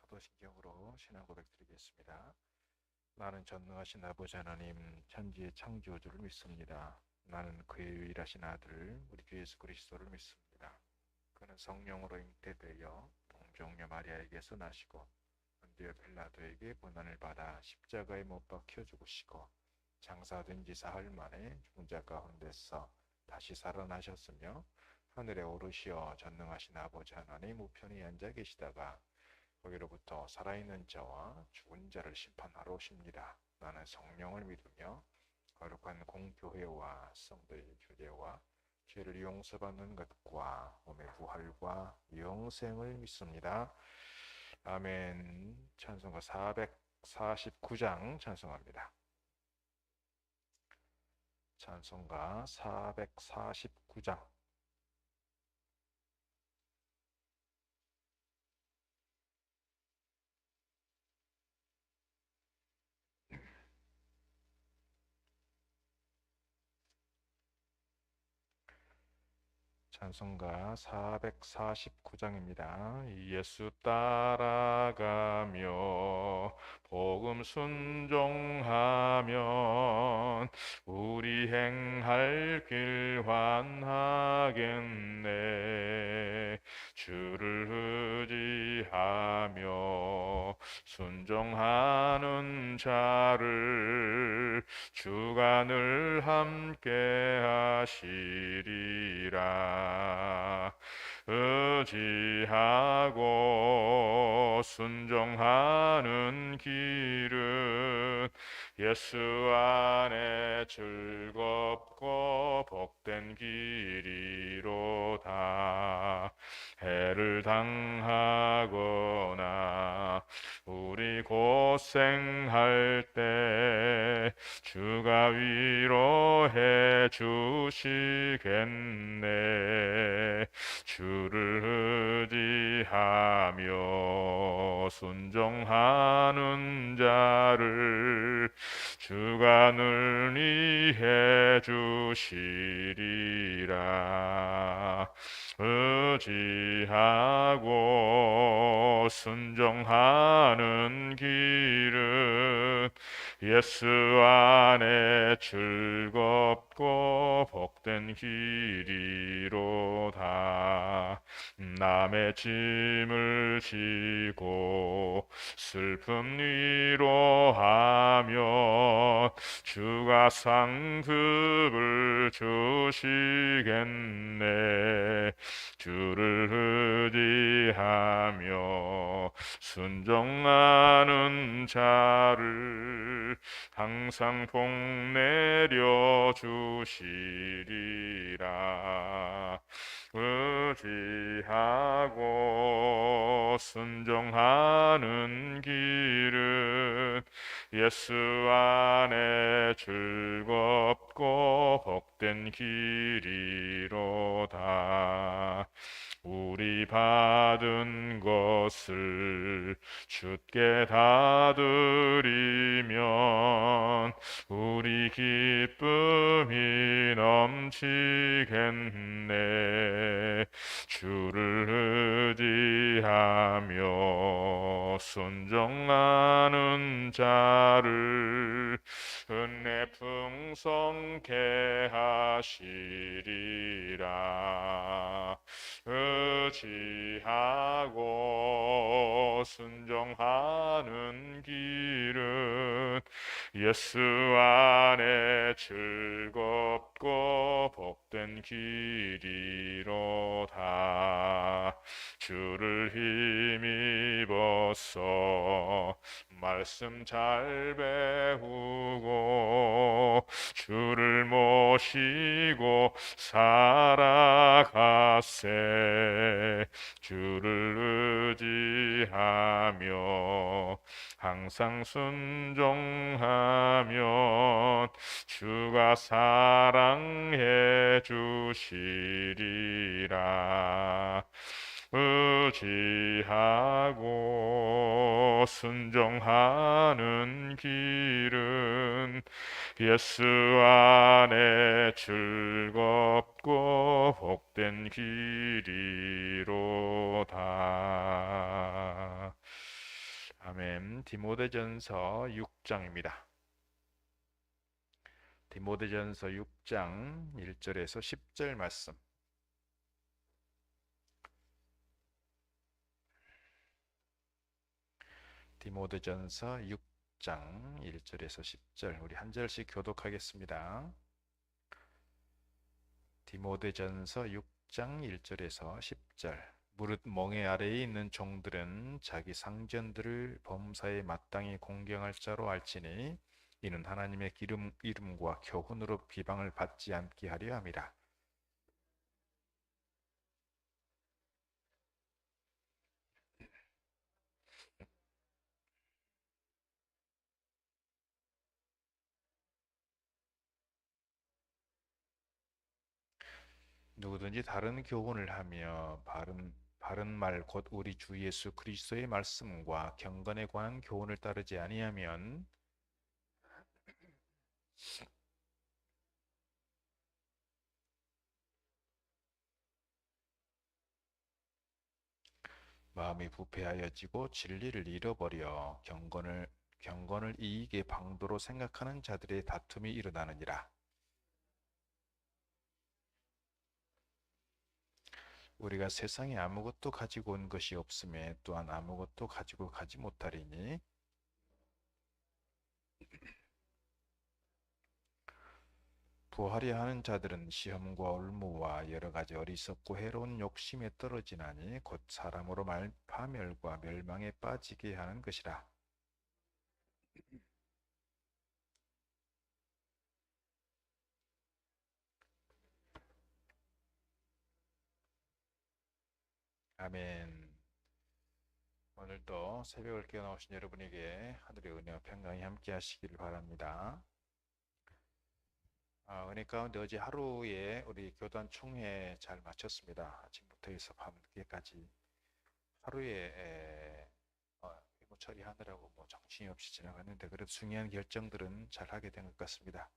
사도신경으로 신앙 고백드리겠습니다. 나는 전능하신 아버지 하나님 천지의 창조주를 믿습니다. 나는 그의 유일하신 아들 우리 주 예수 그리스도를 믿습니다. 그는 성령으로 잉태되어 동정녀 마리아에게서 나시고 본디오 빌라도에게 고난을 받아 십자가에 못 박혀 죽으시고 장사된 지 사흘 만에 죽은 자 가운데서 다시 살아나셨으며 하늘에 오르시어 전능하신 아버지 하나님 우편에 앉아 계시다가 거기로부터 살아있는 자와 죽은 자를 심판하러 오십니다. 나는 성령을 믿으며 거룩한 공교회와 성도의 교제와 죄를 용서받는 것과 몸의 부활과 영생을 믿습니다. 아멘. 찬송가 449장 찬송합니다. 찬송가 449장. 찬송가 449장입니다. 예수 따라가며 복음 순종하면 우리 행할 길 환하겠네. 주를 의지하며 순종하는 자를 주가 늘 함께 하시리라. 의지하고 순종하는 길은 예수 안에 즐겁고 복된 길이로다. 해를 당하거나 우리 고생할 때 주가 위로해 주시겠네. 주를 의지하며 순종하는 자를 주가 늘 이해 주시리라. 의지하고 순종하는 길은 예수 안에 즐겁고 복된 길이로다. 남의 짐을 지고 슬픔 위로하며 주가 상급을 주시겠네. 주를 의지하며 순종하는 자를 항상 복 내려 주시리라. 의지하고 순종하는 길은 예수 안에 즐겁고 복된 길이로다. 우리 받은 것을 주께 다 드리면 우리 기쁨이 넘치겠네. 주를 의지하며 순종하는 자를 은혜 풍성케 하시리라. 의지하고 순종하는 길은 예수 안에 즐겁고 복된 길이로다. 주를 힘입어서 말씀 잘 배우고 주를 모시고 살아가세. 주를 의지하며 항상 순종하면 주가 사랑해 주시리라. 의지하고 순종하는 길은 예수 안에 즐겁고 복된 길이로다. 디모데전서 6장입니다. 디모데전서 6장 1절에서 10절 말씀. 디모데전서 6장 1절에서 10절 우리 한 절씩 교독하겠습니다. 디모데전서 6장 1절에서 10절 무릇 멍에 아래에 있는 종들은 자기 상전들을 범사에 마땅히 공경할 자로 알지니 이는 하나님의 이름과 교훈으로 비방을 받지 않게 하려 함이라. 누구든지 다른 교훈을 하며 바른 말 곧 우리 주 예수 그리스도의 말씀과 경건에 관한 교훈을 따르지 아니하면 마음이 부패하여지고 진리를 잃어버려 경건을 이익의 방도로 생각하는 자들의 다툼이 일어나느니라. 우리가 세상에 아무것도 가지고 온 것이 없음에 또한 아무것도 가지고 가지 못하리니 부하려 하는 자들은 시험과 올무와 여러 가지 어리석고 해로운 욕심에 떨어지나니 곧 사람으로 파멸과 멸망에 빠지게 하는 것이라. 아멘. 오늘도 새벽을 깨어 나오신 여러분에게 하늘의 은혜와 평강이 함께 하시기를 바랍니다. 은혜 가운데 어제 하루에 우리 교단 총회 잘 마쳤습니다. 아침부터 해서 밤늦게까지 하루에 회무 처리하느라고 뭐 정신이 없이 지나갔는데 그래도 중요한 결정들은 잘 하게 된 것 같습니다.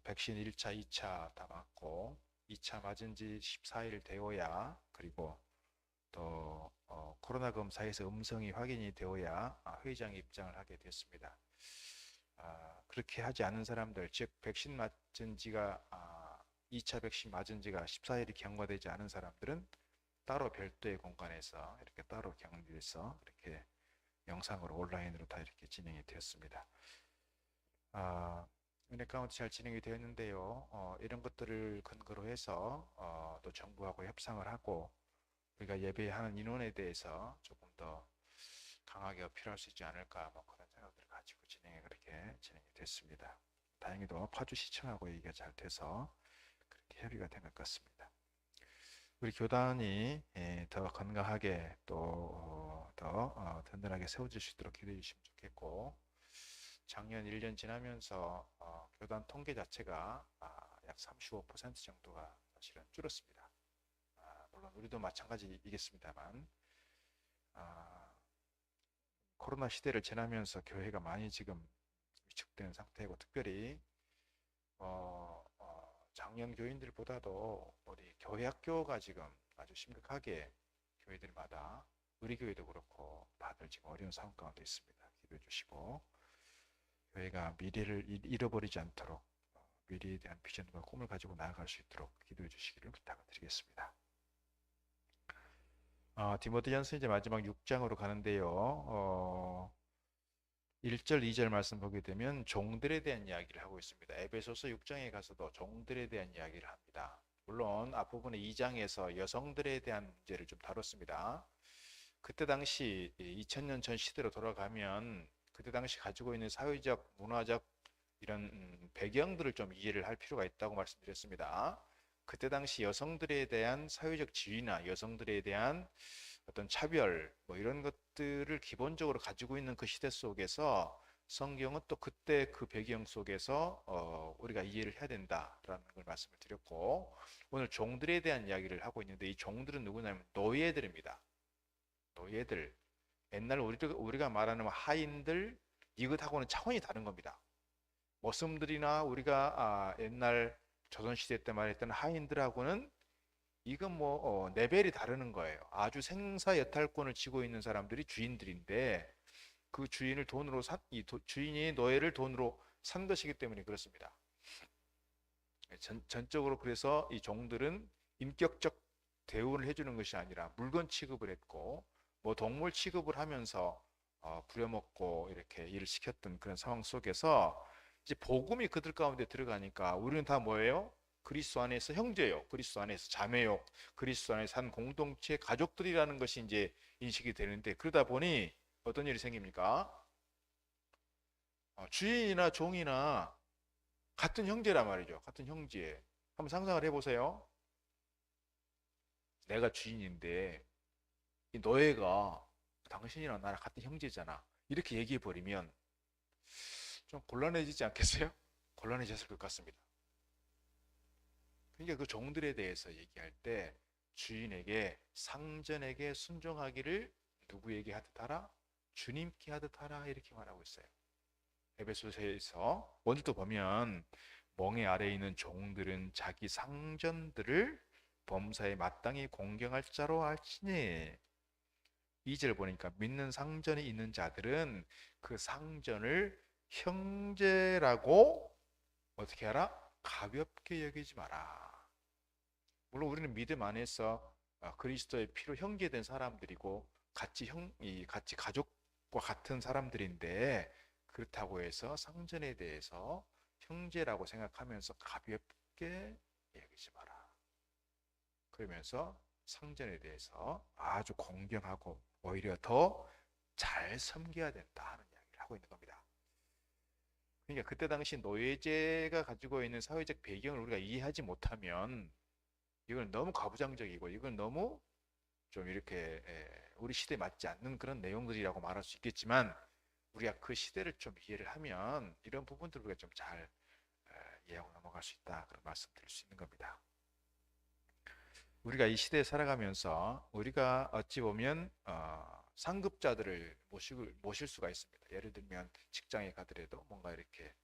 백신 1차, 2차 다 맞고 2차 맞은 지 14일 되어야 그리고 또 코로나 검사에서 음성이 확인이 되어야 회의장에 입장을 하게 됐습니다. 그렇게 하지 않은 사람들, 즉 백신 맞은 지가 2차 백신 맞은 지가 14일이 경과되지 않은 사람들은 따로 별도의 공간에서 이렇게 따로 격리돼서 이렇게 영상으로 온라인으로 다 이렇게 진행이 되었습니다. 은혜 가운데 잘 진행이 되었는데요. 이런 것들을 근거로 해서 또 정부하고 협상을 하고 우리가 예배하는 인원에 대해서 조금 더 강하게 어필할 수 있지 않을까 뭐 그런 생각들을 가지고 그렇게 진행이 됐습니다. 다행히도 파주 시청하고 얘기가 잘 돼서 그렇게 협의가 된 것 같습니다. 우리 교단이 더 건강하게 또 더 든든하게 세워질 수 있도록 기도해 주시면 좋겠고 작년 1년 지나면서 교단 통계 자체가 약 35% 정도가 사실은 줄었습니다. 물론 우리도 마찬가지이겠습니다만 코로나 시대를 지나면서 교회가 많이 지금 위축된 상태이고 특별히 작년 교인들보다도 우리 교회 학교가 지금 아주 심각하게 교회들마다 우리 교회도 그렇고 다들 지금 어려운 상황 가운데 있습니다. 기도해 주시고 교회가 미래를 잃어버리지 않도록 미래에 대한 비전과 꿈을 가지고 나아갈 수 있도록 기도해 주시기를 부탁을 드리겠습니다. 디모데전서 이제 마지막 6장으로 가는데요. 1절, 2절 말씀 보게 되면 종들에 대한 이야기를 하고 있습니다. 에베소서 6장에 가서도 종들에 대한 이야기를 합니다. 물론 앞부분에 2장에서 여성들에 대한 문제를 좀 다뤘습니다. 그때 당시 2000년 전 시대로 돌아가면 그때 당시 가지고 있는 사회적, 문화적 이런 배경들을 좀 이해를 할 필요가 있다고 말씀드렸습니다. 그때 당시 여성들에 대한 사회적 지위나 여성들에 대한 어떤 차별 뭐 이런 것들을 기본적으로 가지고 있는 그 시대 속에서 성경은 또 그때 그 배경 속에서 우리가 이해를 해야 된다라는 걸 말씀을 드렸고 오늘 종들에 대한 이야기를 하고 있는데 이 종들은 누구냐면 노예들입니다. 노예들. 옛날 우리가 말하는 하인들 이것하고는 차원이 다른 겁니다. 머슴들이나 우리가 옛날 조선시대 때 말했던 하인들하고는 이건 레벨이 다르는 거예요. 아주 생사여탈권을 쥐고 있는 사람들이 주인들인데 그 주인을 돈으로 주인이 노예를 돈으로 산 것이기 때문에 그렇습니다. 전적으로 그래서 이 종들은 인격적 대우를 해주는 것이 아니라 물건 취급을 했고 뭐 동물 취급을 하면서 부려먹고 이렇게 일을 시켰던 그런 상황 속에서 이제 복음이 그들 가운데 들어가니까 우리는 다 뭐예요? 그리스도 안에서 형제요, 그리스도 안에서 자매요, 그리스도 안에서 한 공동체 가족들이라는 것이 이제 인식이 되는데 그러다 보니 어떤 일이 생깁니까? 주인이나 종이나 같은 형제란 말이죠. 같은 형제. 한번 상상을 해보세요. 내가 주인인데 이 노예가 당신이랑 나랑 같은 형제잖아. 이렇게 얘기해 버리면 좀 곤란해지지 않겠어요? 곤란해졌을 것 같습니다. 그러니까 그 종들에 대해서 얘기할 때 주인에게 상전에게 순종하기를 누구에게 하듯 하라? 주님께 하듯 하라 이렇게 말하고 있어요. 에베소서에서 오늘도 보면 멍에 아래에 있는 종들은 자기 상전들을 범사에 마땅히 공경할 자로 알지니 2절 보니까 믿는 상전이 있는 자들은 그 상전을 형제라고 어떻게 하라? 가볍게 여기지 마라. 물론 우리는 믿음 안에서 그리스도의 피로 형제된 사람들이고 같이 가족과 같은 사람들인데 그렇다고 해서 상전에 대해서 형제라고 생각하면서 가볍게 여기지 마라. 그러면서 상전에 대해서 아주 공경하고 오히려 더 잘 섬겨야 된다 하는 이야기를 하고 있는 겁니다. 그러니까 그때 당시 노예제가 가지고 있는 사회적 배경을 우리가 이해하지 못하면 이건 너무 가부장적이고 이건 너무 좀 이렇게 우리 시대에 맞지 않는 그런 내용들이라고 말할 수 있겠지만 우리가 그 시대를 좀 이해를 하면 이런 부분들을 우리가 좀 잘 이해하고 넘어갈 수 있다 그런 말씀 드릴 수 있는 겁니다. 우리가 이 시대에 살아가면서 우리가 어찌 보면 상급자들을 모실 수가 있습니다. 예를 들면 직장에 가더라도 뭔가 이렇게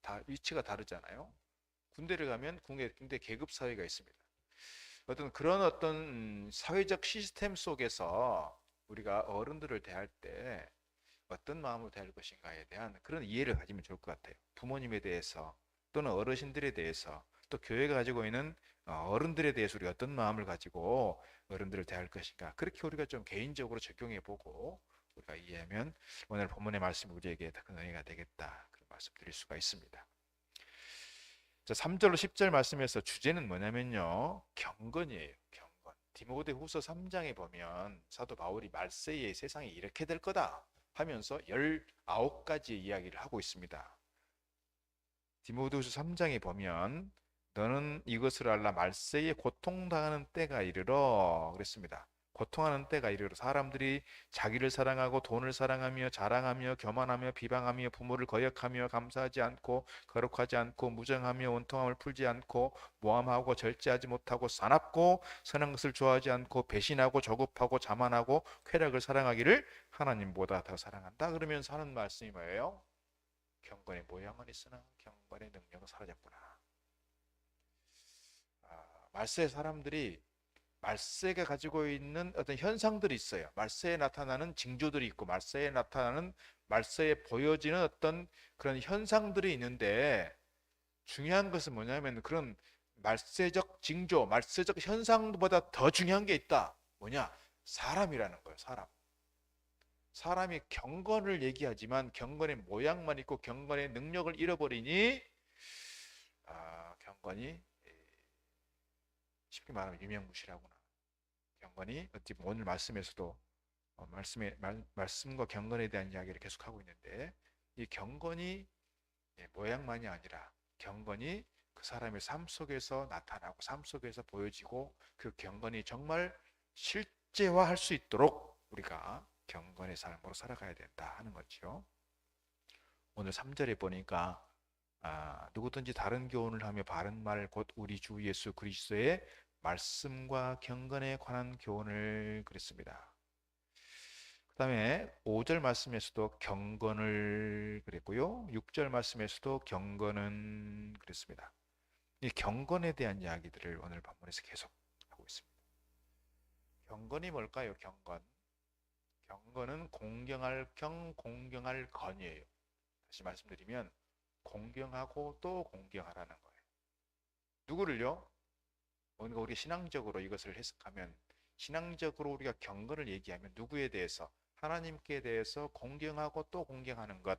다 위치가 다르잖아요. 군대를 가면 군대 계급 사회가 있습니다. 어떤 사회적 시스템 속에서 우리가 어른들을 대할 때 어떤 마음으로 대할 것인가에 대한 그런 이해를 가지면 좋을 것 같아요. 부모님에 대해서 또는 어르신들에 대해서 또 교회가 가지고 있는 어른들에 대해서 우리가 어떤 마음을 가지고 어른들을 대할 것인가 그렇게 우리가 좀 개인적으로 적용해 보고 우리가 이해하면 오늘 본문의 말씀이 우리에게 더 큰 은혜가 되겠다 그런 말씀 드릴 수가 있습니다. 자, 3절로 10절 말씀에서 주제는 뭐냐면요. 경건이에요. 경건. 디모데후서 3장에 보면 사도 바울이 말세에 세상이 이렇게 될 거다 하면서 19가지의 이야기를 하고 있습니다. 디모데후서 3장에 보면 너는 이것을 알라 말세에 고통당하는 때가 이르러 그랬습니다. 고통하는 때가 이르러 사람들이 자기를 사랑하고 돈을 사랑하며 자랑하며 교만하며 비방하며 부모를 거역하며 감사하지 않고 거룩하지 않고 무정하며 원통함을 풀지 않고 모함하고 절제하지 못하고 사납고 선한 것을 좋아하지 않고 배신하고 조급하고 자만하고 쾌락을 사랑하기를 하나님보다 더 사랑한다. 그러면서 하는 말씀이 뭐예요? 경건의 모양은 있으나 경건의 능력은 사라졌구나. 말세 사람들이 말세가 가지고 있는 어떤 현상들이 있어요. 말세에 나타나는 징조들이 있고 말세에 보여지는 어떤 그런 현상들이 있는데 중요한 것은 뭐냐면 그런 말세적 징조, 말세적 현상보다 더 중요한 게 있다. 뭐냐? 사람이라는 거예요. 사람이 경건을 얘기하지만 경건의 모양만 있고 경건의 능력을 잃어버리니 경건이 쉽게 말하면 유명무실하구나. 경건이 어찌 오늘 말씀에서도 말씀과 경건에 대한 이야기를 계속하고 있는데 이 경건이 모양만이 아니라 경건이 그 사람의 삶 속에서 나타나고 삶 속에서 보여지고 그 경건이 정말 실제화할 수 있도록 우리가 경건의 삶으로 살아가야 된다 하는 거죠. 오늘 3절에 보니까 누구든지 다른 교훈을 하며 바른 말 곧 우리 주 예수 그리스도의 말씀과 경건에 관한 교훈을 그랬습니다. 그 다음에 5절 말씀에서도 경건을 그랬고요. 6절 말씀에서도 경건은 그랬습니다. 이 경건에 대한 이야기들을 오늘 본문에서 계속 하고 있습니다. 경건이 뭘까요? 경건은 공경할 경, 공경할 건이에요. 다시 말씀드리면 공경하고 또 공경하라는 거예요. 누구를요? 뭔가 우리 신앙적으로 이것을 해석하면 신앙적으로 우리가 경건을 얘기하면 누구에 대해서? 하나님께 대해서 공경하고 또 공경하는 것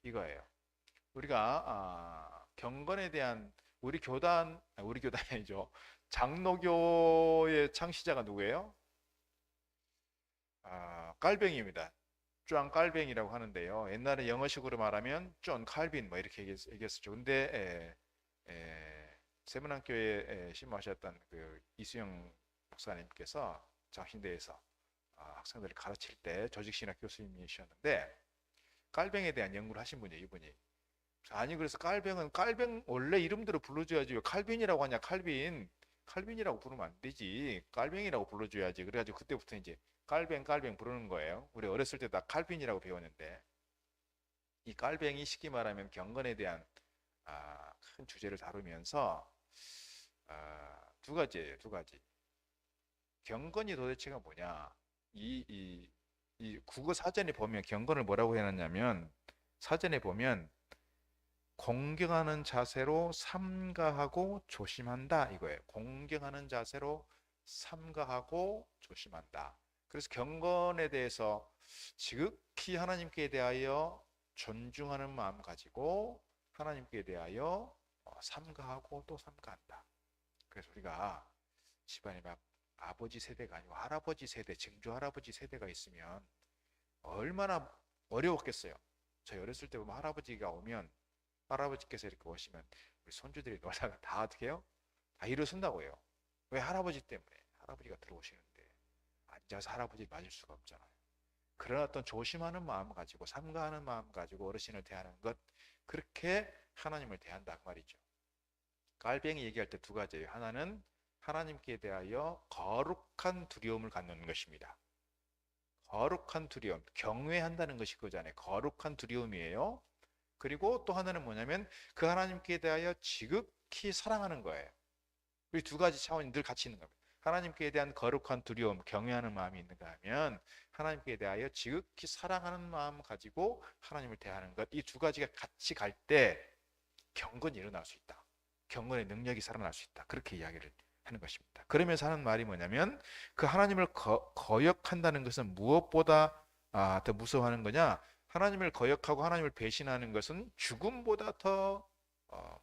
이거예요. 우리가 경건에 대한 우리 교단이 아니죠. 장로교의 창시자가 누구예요? 깔뱅이입니다. 쫌 깔뱅이라고 하는데요. 옛날에 영어식으로 말하면 존 칼빈 뭐 이렇게 얘기했었죠. 근데 세문안교에 신무하셨던 그 이수영 목사님께서 장신대에서 학생들을 가르칠 때 조직신학 교수님이셨는데 깔뱅에 대한 연구를 하신 분이에요, 이분이. 아니 그래서 깔뱅 원래 이름대로 불러줘야지 왜 칼빈이라고 하냐 칼빈이라고 부르면 안 되지 깔뱅이라고 불러줘야지 그래가지고 그때부터 이제 깔뱅 부르는 거예요. 우리 어렸을 때 다 칼빈이라고 배웠는데 이 깔뱅이 쉽게 말하면 경건에 대한 큰 주제를 다루면서 두 가지예요. 두 가지. 경건이 도대체가 뭐냐? 이 국어 사전에 보면 경건을 뭐라고 해놨냐면 사전에 보면 공경하는 자세로 삼가하고 조심한다 이거예요. 공경하는 자세로 삼가하고 조심한다. 그래서 경건에 대해서 지극히 하나님께 대하여 존중하는 마음 가지고 하나님께 대하여 삼가하고 또 삼가한다. 그래서 우리가 집안에 막 아버지 세대가 아니고 할아버지 세대, 증조 할아버지 세대가 있으면 얼마나 어려웠겠어요. 저희 어렸을 때 보면 할아버지가 오면 할아버지께서 이렇게 오시면 우리 손주들이 놀다가 다 어떻게 해요? 다 일어선다고 해요. 왜? 할아버지 때문에. 할아버지가 들어오시는데 앉아서 할아버지 맞을 수가 없잖아요. 그런 어떤 조심하는 마음 가지고 삼가하는 마음 가지고 어르신을 대하는 것 그렇게 하나님을 대한다 그 말이죠. 깔뱅이 얘기할 때 두 가지예요. 하나는 하나님께 대하여 거룩한 두려움을 갖는 것입니다. 거룩한 두려움, 경외한다는 것이 그거잖아요. 거룩한 두려움이에요. 그리고 또 하나는 뭐냐면 그 하나님께 대하여 지극히 사랑하는 거예요. 이 두 가지 차원이 늘 같이 있는 겁니다. 하나님께 대한 거룩한 두려움, 경외하는 마음이 있는가 하면 하나님께 대하여 지극히 사랑하는 마음 가지고 하나님을 대하는 것. 이 두 가지가 같이 갈 때 경건이 일어날 수 있다. 경건의 능력이 살아날 수 있다. 그렇게 이야기를 하는 것입니다. 그러면서 하는 말이 뭐냐면 그 하나님을 거역한다는 것은 무엇보다 더 무서워하는 거냐? 하나님을 거역하고 하나님을 배신하는 것은 죽음보다 더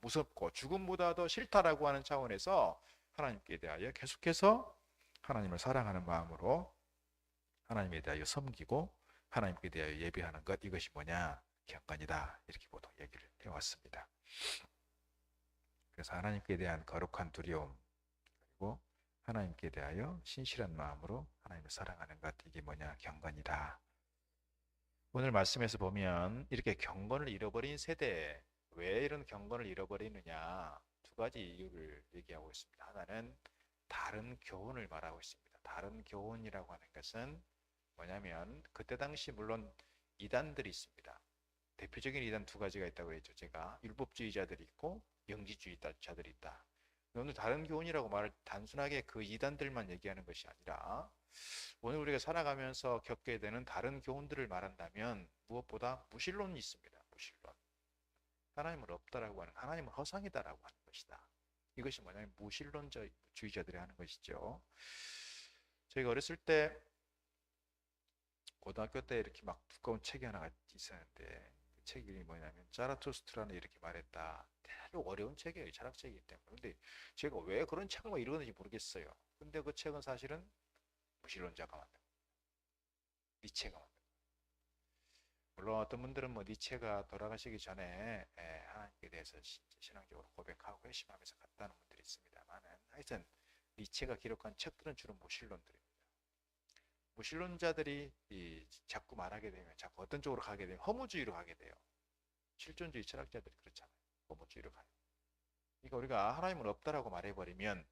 무섭고 죽음보다 더 싫다라고 하는 차원에서 하나님께 대하여 계속해서 하나님을 사랑하는 마음으로 하나님에 대하여 섬기고 하나님께 대하여 예배하는 것 이것이 뭐냐? 경건이다. 이렇게 보통 얘기를 해왔습니다. 그래서 하나님께 대한 거룩한 두려움 그리고 하나님께 대하여 신실한 마음으로 하나님을 사랑하는 것 이게 뭐냐? 경건이다. 오늘 말씀에서 보면 이렇게 경건을 잃어버린 세대 왜 이런 경건을 잃어버리느냐 두 가지 이유를 얘기하고 있습니다. 하나는 다른 교훈을 말하고 있습니다. 다른 교훈이라고 하는 것은 뭐냐면 그때 당시 물론 이단들이 있습니다. 대표적인 이단 두 가지가 있다고 했죠. 제가 율법주의자들이 있고 영지주의자들이 있다. 오늘 다른 교훈이라고 말을 단순하게 그 이단들만 얘기하는 것이 아니라 오늘 우리가 살아가면서 겪게 되는 다른 교훈들을 말한다면 무엇보다 무신론이 있습니다. 무신론. 하나님은 없다라고 하는 하나님은 허상이다라고 하는 것이다. 이것이 뭐냐면 무신론주의자들이 하는 것이죠. 저희가 어렸을 때 고등학교 때 이렇게 막 두꺼운 책이 하나가 있었는데 그 책 이름이 뭐냐면 자라투스트라는 이렇게 말했다. 아주 어려운 책이에요. 철학책이기 때문에. 근데 제가 왜 그런 책을 막 읽었는지 모르겠어요. 근데 그 책은 사실은 무신론자가 만든 니체가 만든 물론 어떤 분들은 뭐 니체가 돌아가시기 전에 하나님께 대해서 신앙적으로 고백하고 회심하면서 갔다는 분들이 있습니다만은 하여튼 니체가 기록한 책들은 주로 무신론들입니다. 무신론자들이 자꾸 말하게 되면 자꾸 어떤 쪽으로 가게 되면 허무주의로 가게 돼요. 실존주의 철학자들이 그렇잖아요. 허무주의로 가요. 그러니까 우리가 하나님은 없다라고 말해버리면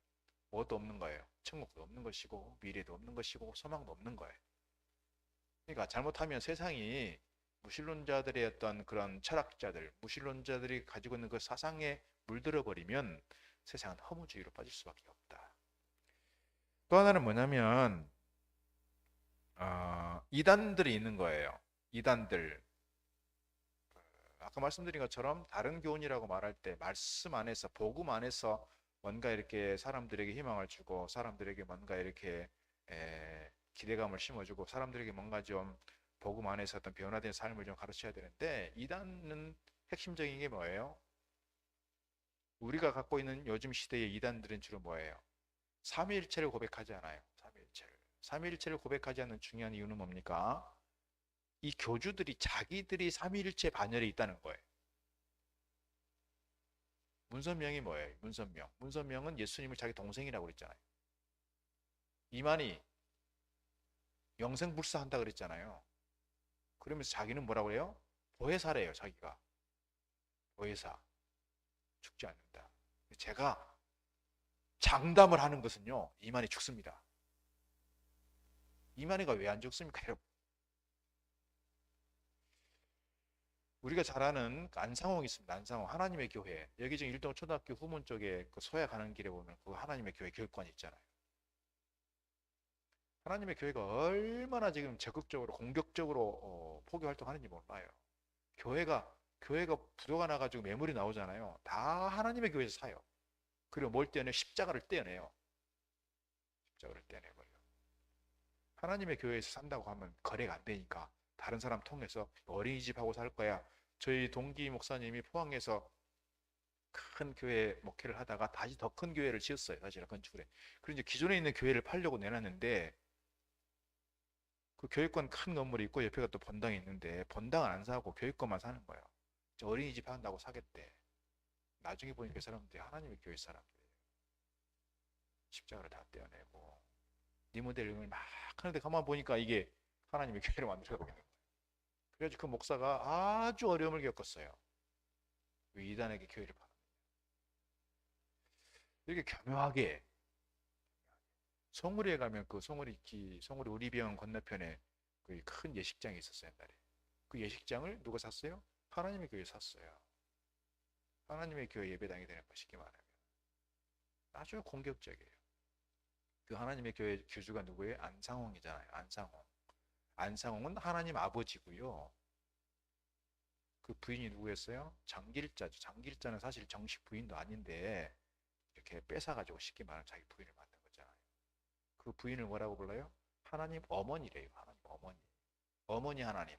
뭐도 없는 거예요. 천국도 없는 것이고 미래도 없는 것이고 소망도 없는 거예요. 그러니까 잘못하면 세상이 무신론자들의 어떤 그런 철학자들, 무신론자들이 가지고 있는 그 사상에 물들어 버리면 세상은 허무주의로 빠질 수밖에 없다. 또 하나는 뭐냐면 이단들이 있는 거예요. 이단들. 아까 말씀드린 것처럼 다른 교훈이라고 말할 때 말씀 안에서 복음 안에서 뭔가 이렇게 사람들에게 희망을 주고 사람들에게 뭔가 이렇게 기대감을 심어주고 사람들에게 뭔가 좀 복음 안에서 어떤 변화된 삶을 좀 가르쳐야 되는데 이단은 핵심적인 게 뭐예요? 우리가 갖고 있는 요즘 시대의 이단들은 주로 뭐예요? 삼위일체를 고백하지 않아요. 삼위일체를 고백하지 않는 중요한 이유는 뭡니까? 이 교주들이 자기들이 삼위일체 반열에 있다는 거예요. 문선명이 뭐예요? 문선명. 문선명은 예수님을 자기 동생이라고 그랬잖아요. 이만희 영생불사한다 그랬잖아요. 그러면서 자기는 뭐라고 해요? 보혜사래요, 자기가. 보혜사. 죽지 않는다. 제가 장담을 하는 것은요, 이만희 죽습니다. 이만희가 왜 안 죽습니까, 여러분? 우리가 잘 아는 안상홍이 있습니다. 안상홍 하나님의 교회. 여기 지금 일동 초등학교 후문 쪽에 그 소야 가는 길에 보면 그 하나님의 교회 교육관이 있잖아요. 하나님의 교회가 얼마나 지금 적극적으로 공격적으로 포교 활동하는지 몰라요. 교회가 부도가 나가지고 매물이 나오잖아요. 다 하나님의 교회에서 사요. 그리고 뭘 떼어내? 십자가를 떼어내요. 십자가를 떼어내버려. 하나님의 교회에서 산다고 하면 거래가 안 되니까 다른 사람 통해서 어린이집하고 살 거야. 저희 동기 목사님이 포항에서 큰 교회 목회를 하다가 다시 더 큰 교회를 지었어요. 사실은 건축을 해. 그리고 이제 기존에 있는 교회를 팔려고 내놨는데 그 교육권 큰 건물이 있고 옆에가 또 본당이 있는데 본당은 안 사고 교육권만 사는 거예요. 어린이집 한다고 사겠대. 나중에 보니까 그 사람들이 하나님의 교회 사람들이에요. 십자가를 다 떼어내고 리모델링을 막 하는데 가만 보니까 이게 하나님의 교회를 만들어가고 있는 거예요. 그래가지고 그 목사가 아주 어려움을 겪었어요. 왜 이단에게 교회를 파는 이렇게 교묘하게 송우리에 가면 그 송우리 우리병 건너편에 그 큰 예식장이 있었어요 옛날에. 그 예식장을 누가 샀어요? 하나님의 교회 샀어요. 하나님의 교회 예배당이 되는 거 쉽게 말하면 아주 공격적이에요. 그 하나님의 교회 교주가 누구예요? 안상홍이잖아요. 안상홍. 안상홍은 하나님 아버지고요. 그 부인이 누구였어요? 장길자죠. 장길자는 사실 정식 부인도 아닌데 이렇게 뺏어가지고 쉽게 말하면 자기 부인을 만든 거잖아요. 그 부인을 뭐라고 불러요? 하나님 어머니래요. 하나님 어머니. 어머니 하나님.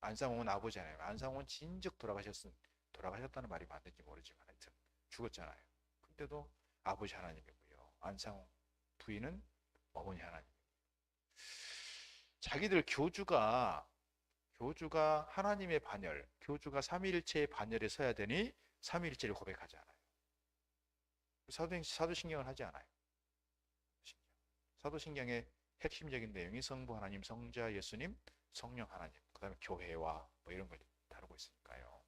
안상홍은 아버지잖아요. 안상홍은 진즉 돌아가셨다는 말이 맞는지 모르지만 하여튼 죽었잖아요. 근데도 아버지 하나님이고요. 안상홍 부인은 어머니 하나님. 자기들 교주가 하나님의 반열, 교주가 삼위일체의 반열에 서야 되니 삼위일체를 고백하지 않아요. 사도신경을 하지 않아요. 사도신경의 핵심적인 내용이 성부 하나님, 성자 예수님, 성령 하나님, 그 다음에 교회와 뭐 이런 걸 다루고 있으니까요.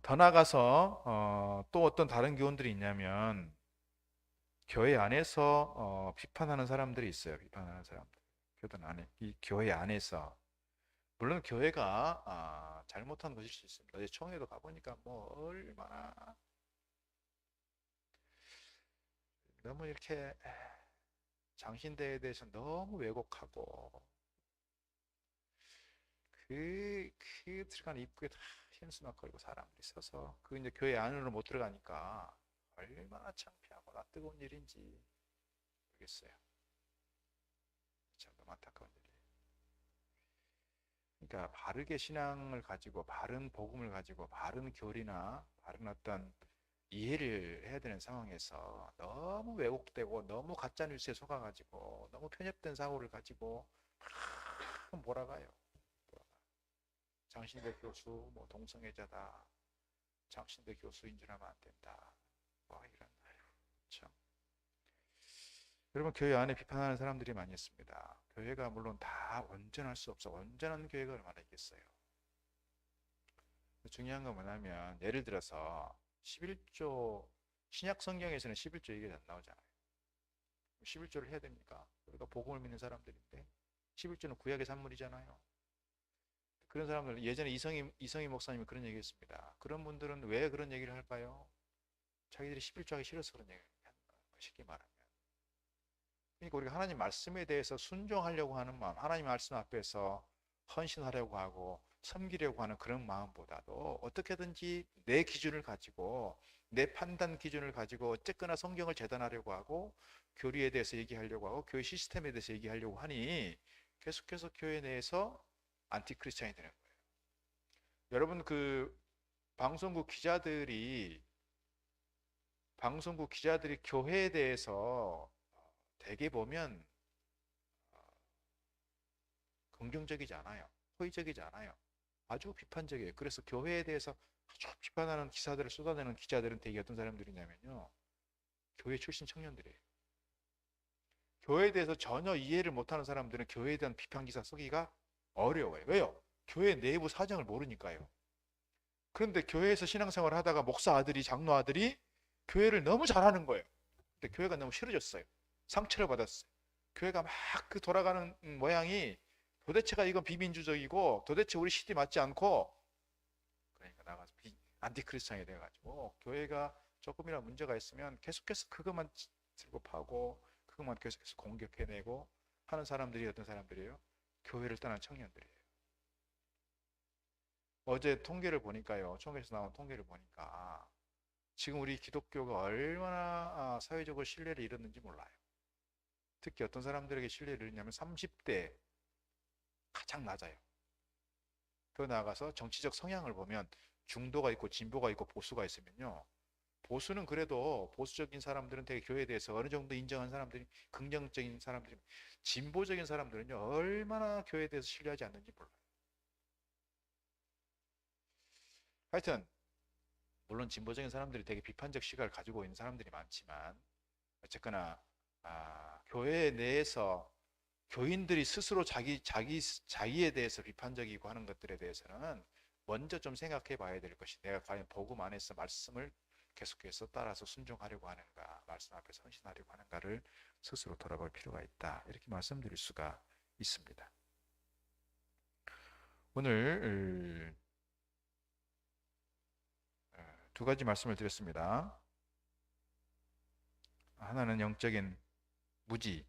더 나아가서 또 어떤 다른 교훈들이 있냐면 교회 안에서 비판하는 사람들이 있어요. 비판하는 사람들. 교단 안에 이 교회 안에서 물론 교회가 잘못한 것일 수 있습니다. 어제 총회도 가보니까 뭐 얼마나 너무 이렇게 장신대에 대해서 너무 왜곡하고 들어간 입구에 다 현수막 걸고 사람들이 서서 그 이제 교회 안으로 못 들어가니까 얼마나 창피하고 나 뜨거운 일인지 모르겠어요. 참 너무 안타까운 일이에요. 그러니까 바르게 신앙을 가지고 바른 복음을 가지고 바른 교리나 바른 어떤 이해를 해야 되는 상황에서 너무 왜곡되고 너무 가짜 뉴스에 속아가지고 너무 편협된 사고를 가지고 막 몰아가요. 장신대 교수 뭐 동성애자다. 장신대 교수인 줄 알면 안 된다. 뭐 이런 참. 여러분 교회 안에 비판하는 사람들이 많이 있습니다. 교회가 물론 다 온전할 수 없어. 온전한 교회가 얼마나 있겠어요. 중요한 건 뭐냐면 예를 들어서 11조 신약 성경에서는 11조 얘기가 안 나오잖아요. 11조를 해야 됩니까? 우리가 복음을 믿는 사람들인데 11조는 구약의 산물이잖아요. 그런 사람들 예전에 이성희 목사님이 그런 얘기했습니다. 그런 분들은 왜 그런 얘기를 할까요? 자기들이 11조 하기 싫어서 그런 얘기를 하는 거예요. 쉽게 말하면 그러니까 우리가 하나님 말씀에 대해서 순종하려고 하는 마음, 하나님 말씀 앞에서 헌신하려고 하고 섬기려고 하는 그런 마음보다도 어떻게든지 내 기준을 가지고 내 판단 기준을 가지고 어쨌거나 성경을 재단하려고 하고 교리에 대해서 얘기하려고 하고 교회 시스템에 대해서 얘기하려고 하니 계속해서 교회 내에서 안티크리스찬이 되는 거예요. 여러분 방송국 기자들이 교회에 대해서 대개 보면 긍정적이지 않아요. 호의적이지 않아요. 아주 비판적이에요. 그래서 교회에 대해서 아주 비판하는 기사들을 쏟아내는 기자들은 대개 어떤 사람들이냐면요. 교회 출신 청년들이에요. 교회에 대해서 전혀 이해를 못하는 사람들은 교회에 대한 비판 기사 쓰기가 어려워요. 왜요? 교회 내부 사정을 모르니까요. 그런데 교회에서 신앙생활을 하다가 목사 아들이, 장로 아들이 교회를 너무 잘하는 거예요. 근데 교회가 너무 싫어졌어요. 상처를 받았어요. 교회가 막 그 돌아가는 모양이 도대체가 이건 비민주적이고 도대체 우리 시대에 맞지 않고, 그러니까 나가서 안티크리스찬이 돼가지고 교회가 조금이나 문제가 있으면 계속해서 그것만 들고 파고 그것만 계속해서 공격해내고 하는 사람들이 어떤 사람들이에요? 교회를 떠난 청년들이에요. 어제 통계를 보니까요. 총에서 나온 통계를 보니까 지금 우리 기독교가 얼마나 사회적으로 신뢰를 잃었는지 몰라요. 특히 어떤 사람들에게 신뢰를 잃냐면 30대 가장 낮아요. 더 나아가서 정치적 성향을 보면 중도가 있고 진보가 있고 보수가 있으면요. 보수는 그래도 보수적인 사람들은 되게 교회에 대해서 어느 정도 인정한 사람들이, 긍정적인 사람들이, 진보적인 사람들은요 얼마나 교회에 대해서 신뢰하지 않는지 몰라요. 하여튼 물론 진보적인 사람들이 되게 비판적 시각을 가지고 있는 사람들이 많지만 어쨌거나 교회 내에서 교인들이 스스로 자기에 대해서 비판적이고 하는 것들에 대해서는 먼저 좀 생각해 봐야 될 것이, 내가 과연 복음 안에서 말씀을 계속해서 따라서 순종하려고 하는가, 말씀 앞에서 헌신하려고 하는가를 스스로 돌아볼 필요가 있다. 이렇게 말씀드릴 수가 있습니다. 오늘 두 가지 말씀을 드렸습니다. 하나는 영적인 무지,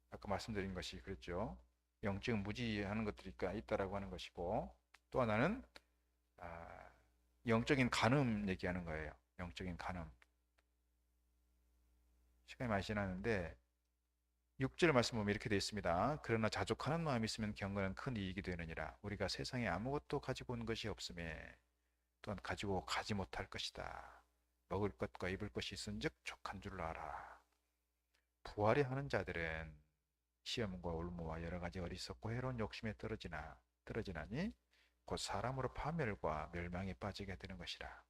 아까 말씀드린 것이 그랬죠. 영적인 무지하는 것들이 있다라고 하는 것이고, 또 하나는 영적인 간음 얘기하는 거예요. 영적인 간음. 시간이 많이 지났는데 6절 말씀 보면 이렇게 되어 있습니다. 그러나 자족하는 마음이 있으면 경건은 큰 이익이 되느니라. 우리가 세상에 아무것도 가지고 온 것이 없음에 또한 가지고 가지 못할 것이다. 먹을 것과 입을 것이 있은즉 족한 줄 알아. 부활이 하는 자들은 시험과 올무와 여러 가지 어리석고 해로운 욕심에 떨어지나니 곧 사람으로 파멸과 멸망에 빠지게 되는 것이라.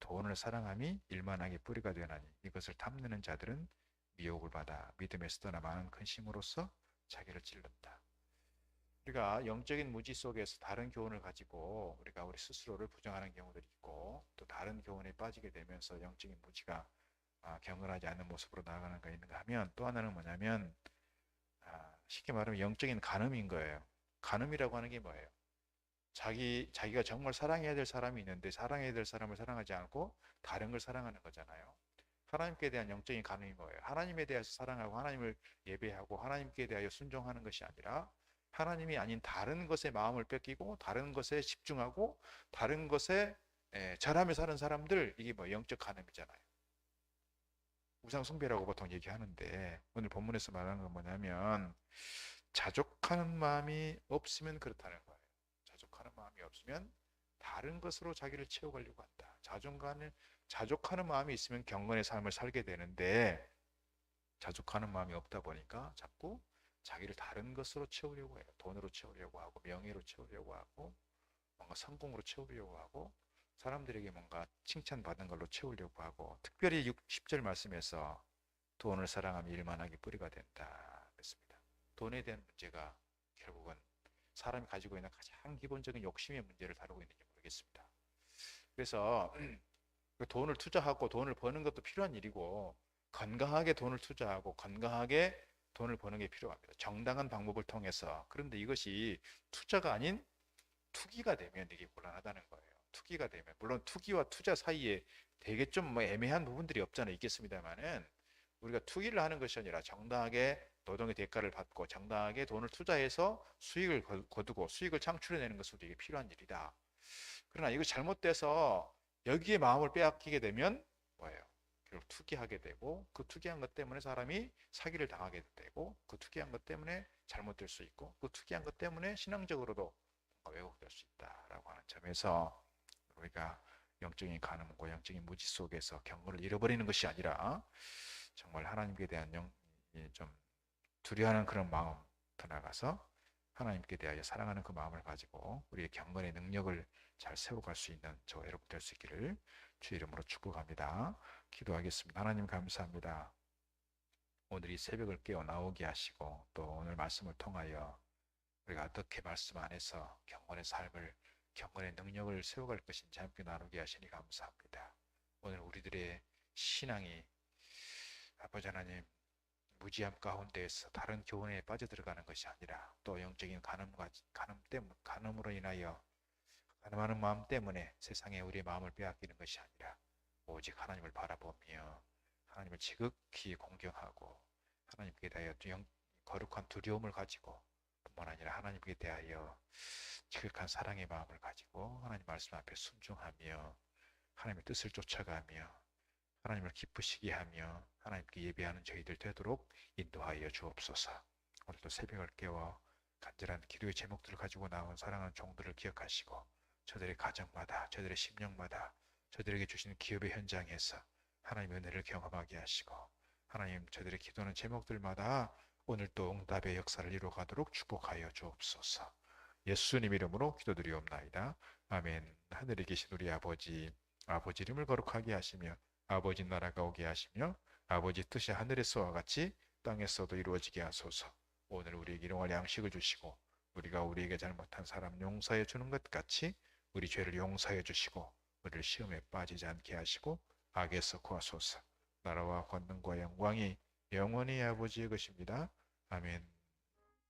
돈을 사랑함이 일만하게 뿌리가 되나니 이것을 탐내는 자들은 미혹을 받아 믿음에서 떠나 많은 근심으로써 자기를 찔른다. 우리가 영적인 무지 속에서 다른 교훈을 가지고 우리가 우리 스스로를 부정하는 경우들이 있고, 또 다른 교훈에 빠지게 되면서 영적인 무지가 경건하지 않는 모습으로 나아가는 가 있는가 하면, 또 하나는 뭐냐면 쉽게 말하면 영적인 간음인 거예요. 간음이라고 하는 게 뭐예요? 자기가 정말 사랑해야 될 사람이 있는데 사랑해야 될 사람을 사랑하지 않고 다른 걸 사랑하는 거잖아요. 하나님께 대한 영적인 간음이 뭐예요? 하나님에 대해서 사랑하고 하나님을 예배하고 하나님께 대하여 순종하는 것이 아니라 하나님이 아닌 다른 것에 마음을 뺏기고 다른 것에 집중하고 다른 것에 절하며 사는 사람들, 이게 뭐 영적 간음이잖아요. 우상 숭배라고 보통 얘기하는데 오늘 본문에서 말하는 건 뭐냐면 자족하는 마음이 없으면 그렇다는 거예요. 자족하는 마음이 없으면 다른 것으로 자기를 채워가려고 한다. 자족하는 마음이 있으면 경건의 삶을 살게 되는데 자족하는 마음이 없다 보니까 자꾸 자기를 다른 것으로 채우려고 해요. 돈으로 채우려고 하고 명예로 채우려고 하고 뭔가 성공으로 채우려고 하고 사람들에게 뭔가 칭찬받은 걸로 채우려고 하고, 특별히 10절 말씀에서 돈을 사랑하면 일만하게 뿌리가 된다 그랬습니다. 돈에 대한 문제가 결국은 사람이 가지고 있는 가장 기본적인 욕심의 문제를 다루고 있는지 모르겠습니다. 그래서 돈을 투자하고 돈을 버는 것도 필요한 일이고 건강하게 돈을 투자하고 건강하게 돈을 버는 게 필요합니다. 정당한 방법을 통해서. 그런데 이것이 투자가 아닌 투기가 되면 이게 곤란하다는 거예요. 투기가 되면, 물론 투기와 투자 사이에 되게 좀 애매한 부분들이 없잖아요. 있겠습니다만은 우리가 투기를 하는 것이 아니라 정당하게 노동의 대가를 받고 정당하게 돈을 투자해서 수익을 거두고 수익을 창출해내는 것은 우리에게 필요한 일이다. 그러나 이거 잘못돼서 여기에 마음을 빼앗기게 되면 뭐예요? 결국 투기하게 되고 그 투기한 것 때문에 사람이 사기를 당하게 되고 그 투기한 것 때문에 잘못될 수 있고 그 투기한 것 때문에 신앙적으로도 왜곡될 수 있다라고 하는 점에서 우리가 영적인 가늠과 영적인 무지 속에서 경건을 잃어버리는 것이 아니라 정말 하나님께 대한 좀 두려워하는 그런 마음 더 나가서 하나님께 대하여 사랑하는 그 마음을 가지고 우리의 경건의 능력을 잘 세워갈 수 있는 저와 여러분 될 수 있기를 주 이름으로 축복합니다. 기도하겠습니다. 하나님 감사합니다. 오늘 이 새벽을 깨어 나오게 하시고 또 오늘 말씀을 통하여 우리가 어떻게 말씀 안에서 경건의 삶을 경건의 능력을 세워갈 것인지 함께 나누게 하시니 감사합니다. 오늘 우리들의 신앙이 아버지 하나님 무지함 가운데에서 다른 교훈에 빠져들어가는 것이 아니라 또 영적인 간음으로 인하여 가늠하는 마음 때문에 세상에 우리의 마음을 빼앗기는 것이 아니라 오직 하나님을 바라보며 하나님을 지극히 공경하고 하나님께 대하여 거룩한 두려움을 가지고 뿐만 아니라 하나님께 대하여 지극한 사랑의 마음을 가지고 하나님 말씀 앞에 순종하며 하나님의 뜻을 쫓아가며 하나님을 기쁘시게 하며 하나님께 예배하는 저희들 되도록 인도하여 주옵소서. 오늘도 새벽을 깨워 간절한 기도의 제목들을 가지고 나온 사랑하는 종들을 기억하시고 저들의 가정마다 저들의 심령마다 저들에게 주시는 기업의 현장에서 하나님의 은혜를 경험하게 하시고 하나님 저들의 기도하는 제목들마다 오늘 또 응답의 역사를 이루어가도록 축복하여 주옵소서. 예수님 이름으로 기도드리옵나이다. 아멘. 하늘에 계신 우리 아버지 이름을 거룩하게 하시며 아버지 나라가 오게 하시며 아버지 뜻이 하늘에서와 같이 땅에서도 이루어지게 하소서. 오늘 우리에게 일용할 양식을 주시고 우리가 우리에게 잘못한 사람 용서해 주는 것 같이 우리 죄를 용서해 주시고 우리를 시험에 빠지지 않게 하시고 악에서 구하소서. 나라와 권능과 영광이 영원히 아버지의 것입니다. 아멘.